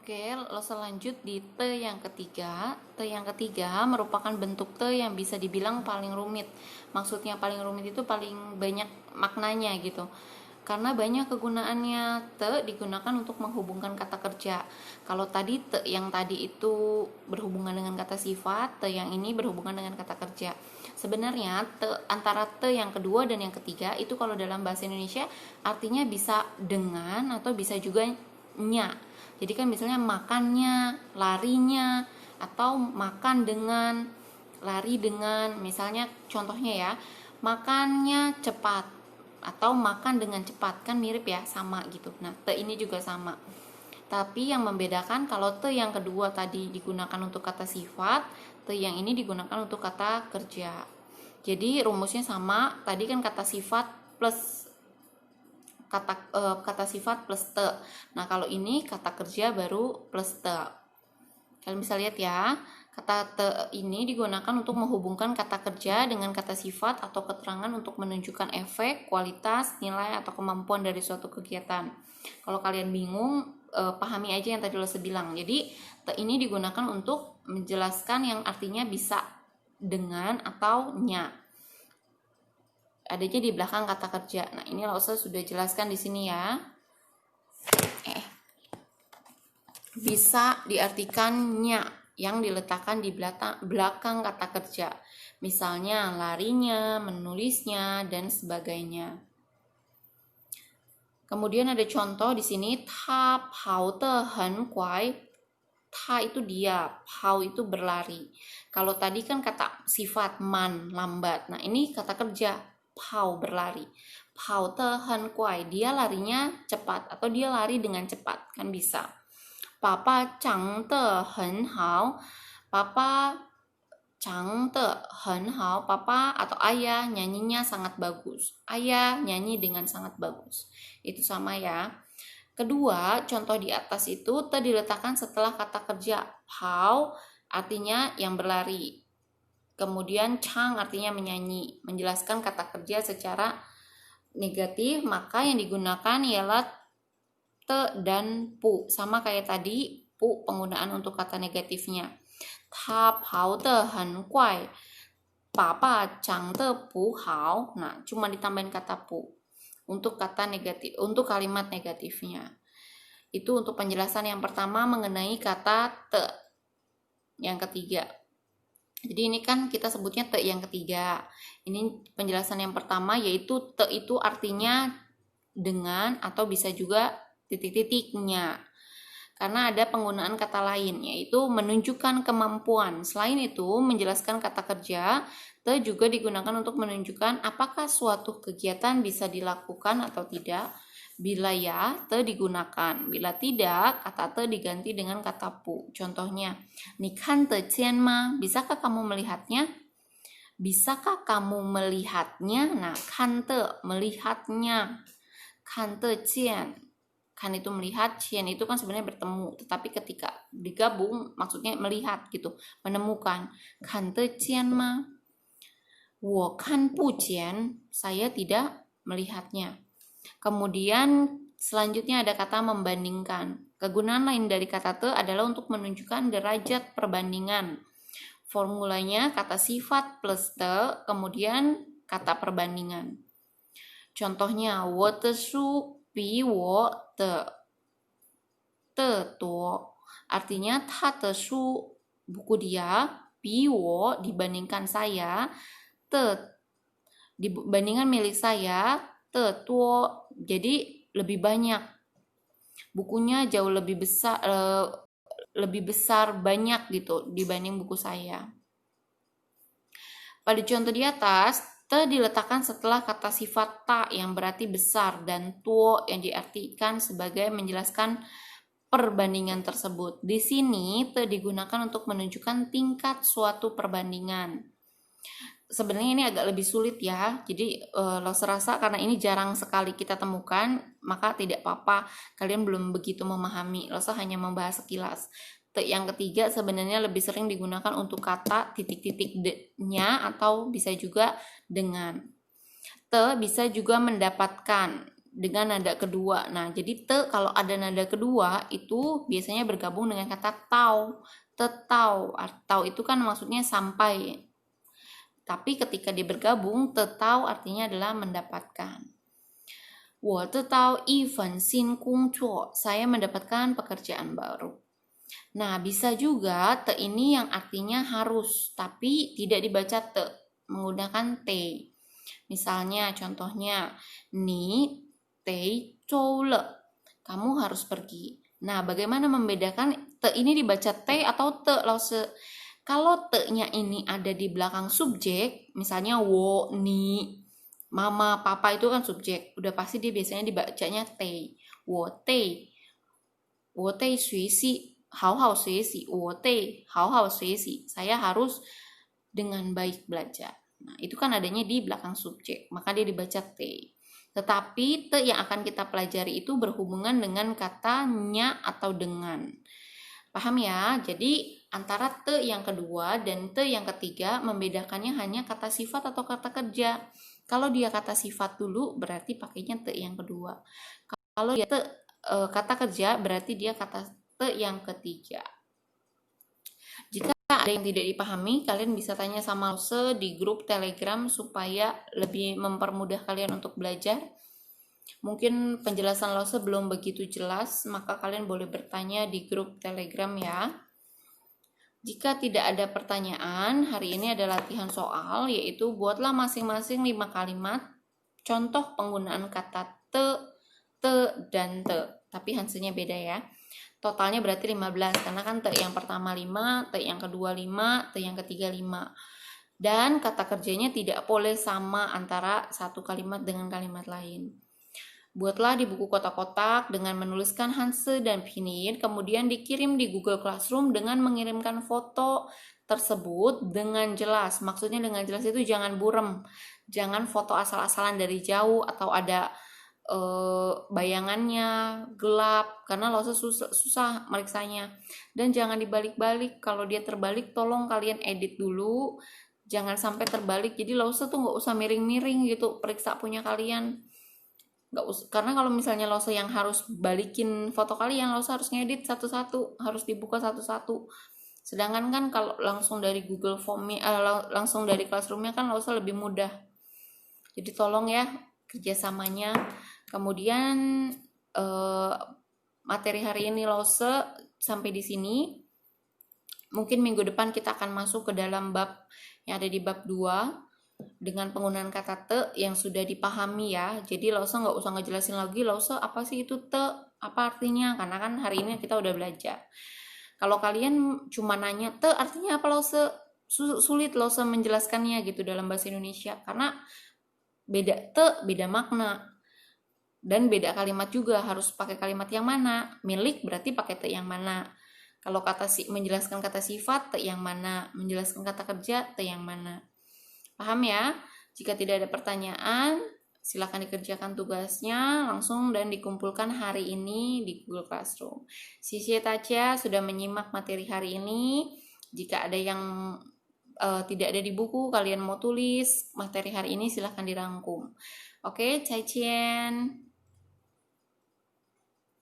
Oke, lo selanjut di T yang ketiga. T yang ketiga merupakan bentuk T yang bisa dibilang paling rumit. Maksudnya paling rumit itu paling banyak maknanya gitu. Karena banyak kegunaannya. T digunakan untuk menghubungkan kata kerja. Kalau tadi T yang tadi itu berhubungan dengan kata sifat, T yang ini berhubungan dengan kata kerja. Sebenarnya antara T yang kedua dan yang ketiga itu kalau dalam bahasa Indonesia artinya bisa dengan atau bisa juga nya. Jadi kan misalnya makannya, larinya, atau makan dengan, lari dengan, misalnya contohnya ya, makannya cepat atau makan dengan cepat, kan mirip ya, sama gitu. Nah, te ini juga sama. Tapi yang membedakan kalau te yang kedua tadi digunakan untuk kata sifat, te yang ini digunakan untuk kata kerja. Jadi rumusnya sama, tadi kan kata sifat plus kata sifat plus te. Nah, kalau ini kata kerja baru plus te. Kalian bisa lihat ya, kata te ini digunakan untuk menghubungkan kata kerja dengan kata sifat atau keterangan untuk menunjukkan efek, kualitas, nilai, atau kemampuan dari suatu kegiatan. Kalau kalian bingung, pahami aja yang tadi lo bilang. Jadi, te ini digunakan untuk menjelaskan yang artinya bisa dengan atau nya. Adanya di belakang kata kerja. Nah, ini Lause sudah jelaskan di sini ya. Bisa diartikannya yang diletakkan di belakang kata kerja. Misalnya larinya, menulisnya, dan sebagainya. Kemudian ada contoh di sini, ta pao de hen guai. Ta itu dia, pao itu berlari. Kalau tadi kan kata sifat man, lambat. Nah, ini kata kerja, pao berlari. Pao de hen guai, dia larinya cepat atau dia lari dengan cepat, kan bisa. Papa chang de hen hao. Papa chang de hen hao. Papa atau ayah nyanyinya sangat bagus. Ayah nyanyi dengan sangat bagus. Itu sama ya. Kedua, contoh di atas itu te diletakkan setelah kata kerja. Hao artinya yang berlari. Kemudian chang artinya menyanyi. Menjelaskan kata kerja secara negatif, maka yang digunakan ialah te dan pu. Sama kayak tadi, pu penggunaan untuk kata negatifnya. Ta pao de hen guai. Papa chang de pu hao. Nah, cuma ditambahin kata pu untuk kata negatif, untuk kalimat negatifnya. Itu untuk penjelasan yang pertama mengenai kata te yang ketiga. Jadi ini kan kita sebutnya te yang ketiga. Ini penjelasan yang pertama, yaitu te itu artinya dengan atau bisa juga titik-titiknya. Karena ada penggunaan kata lain, yaitu menunjukkan kemampuan. Selain itu, menjelaskan kata kerja, te juga digunakan untuk menunjukkan apakah suatu kegiatan bisa dilakukan atau tidak. Bila ya, te digunakan. Bila tidak, kata te diganti dengan kata pu. Contohnya, ni kan te cian ma? Bisakah kamu melihatnya? Bisakah kamu melihatnya? Nah, kan te melihatnya. Kan te cian. Kan itu melihat, cian itu kan sebenarnya bertemu, tetapi ketika digabung maksudnya melihat gitu, menemukan. Kan te cian ma? Wo kan pu cian, saya tidak melihatnya. Kemudian selanjutnya ada kata membandingkan. Kegunaan lain dari kata te adalah untuk menunjukkan derajat perbandingan. Formulanya kata sifat plus te, kemudian kata perbandingan. Contohnya, 我的书比我的多. Artinya, 他的书 buku dia, 比我 dibandingkan saya, 的 dibandingkan milik saya, 的多 jadi lebih banyak. Bukunya jauh lebih besar banyak gitu dibanding buku saya. Pada contoh di atas, te diletakkan setelah kata sifat ta yang berarti besar dan tuo yang diartikan sebagai menjelaskan perbandingan tersebut. Di sini te digunakan untuk menunjukkan tingkat suatu perbandingan. Sebenarnya ini agak lebih sulit ya, jadi lo serasa karena ini jarang sekali kita temukan, maka tidak apa-apa, kalian belum begitu memahami, lo hanya membahas sekilas. Te yang ketiga sebenarnya lebih sering digunakan untuk kata titik-titiknya atau bisa juga dengan. Te bisa juga mendapatkan, dengan nada kedua. Nah, jadi te kalau ada nada kedua itu biasanya bergabung dengan kata tau. Tetau. Tau itu kan maksudnya sampai. Tapi ketika dia bergabung, tetau artinya adalah mendapatkan. 我得到一份新工作. Saya mendapatkan pekerjaan baru. Nah, bisa juga te ini yang artinya harus, tapi tidak dibaca te, menggunakan t. Misalnya, contohnya, ni te zhou le. Kamu harus pergi. Nah, bagaimana membedakan te ini dibaca t atau te, lause? Kalau te-nya ini ada di belakang subjek, misalnya wo, ni, mama, papa itu kan subjek. Udah pasti dia biasanya dibacanya te. Wo te. Wo te sui si. Hao hao sui si. Wo te. Hao hao sui si. Saya harus dengan baik belajar. Nah, itu kan adanya di belakang subjek. Maka dia dibaca te. Tetapi te yang akan kita pelajari itu berhubungan dengan katanya atau dengan. Paham ya? Jadi antara te yang kedua dan te yang ketiga membedakannya hanya kata sifat atau kata kerja. Kalau dia kata sifat dulu berarti pakainya te yang kedua. Kalau dia kata kerja berarti dia kata te yang ketiga. Jika ada yang tidak dipahami, kalian bisa tanya sama Lause di grup Telegram supaya lebih mempermudah kalian untuk belajar. Mungkin penjelasan Lause belum begitu jelas, maka kalian boleh bertanya di grup Telegram ya. Jika tidak ada pertanyaan, hari ini ada latihan soal, yaitu buatlah masing-masing 5 kalimat contoh penggunaan kata te, dan te. Tapi hasilnya beda ya. Totalnya berarti 15, karena kan te yang pertama 5, te yang kedua 5, te yang ketiga 5. Dan kata kerjanya tidak boleh sama antara satu kalimat dengan kalimat lain. Buatlah di buku kotak-kotak dengan menuliskan Hanse dan Pinyin, kemudian dikirim di Google Classroom dengan mengirimkan foto tersebut dengan jelas. Maksudnya dengan jelas itu jangan burem, jangan foto asal-asalan dari jauh atau ada bayangannya gelap, karena Lause susah meriksanya. Dan jangan dibalik-balik, kalau dia terbalik tolong kalian edit dulu, jangan sampai terbalik. Jadi Lause tuh nggak usah miring-miring gitu periksa punya kalian, nggak usah, karena kalau misalnya Lause yang harus balikin foto kalian, Lause harus ngedit satu-satu, harus dibuka satu-satu. Sedangkan kan kalau langsung dari Google Form-nya, langsung dari Classroom-nya kan Lause lebih mudah. Jadi tolong ya kerjasamanya. Kemudian materi hari ini Lause sampai di sini. Mungkin minggu depan kita akan masuk ke dalam bab yang ada di bab 2 dengan penggunaan kata te yang sudah dipahami ya. Jadi Lause nggak usah ngejelasin lagi Lause apa sih itu te, apa artinya, karena kan hari ini kita udah belajar. Kalau kalian cuma nanya te artinya apa, Lause sulit Lause menjelaskannya gitu dalam bahasa Indonesia, karena beda te, beda makna. Dan beda kalimat juga, harus pakai kalimat yang mana. Milik berarti pakai te yang mana. Kalau menjelaskan kata sifat, te yang mana. Menjelaskan kata kerja, te yang mana. Paham ya? Jika tidak ada pertanyaan, silakan dikerjakan tugasnya langsung dan dikumpulkan hari ini di Google Classroom. Sisi Tacha sudah menyimak materi hari ini. Jika ada yang tidak ada di buku, kalian mau tulis materi hari ini, silahkan dirangkum. Oke, Cai Cien.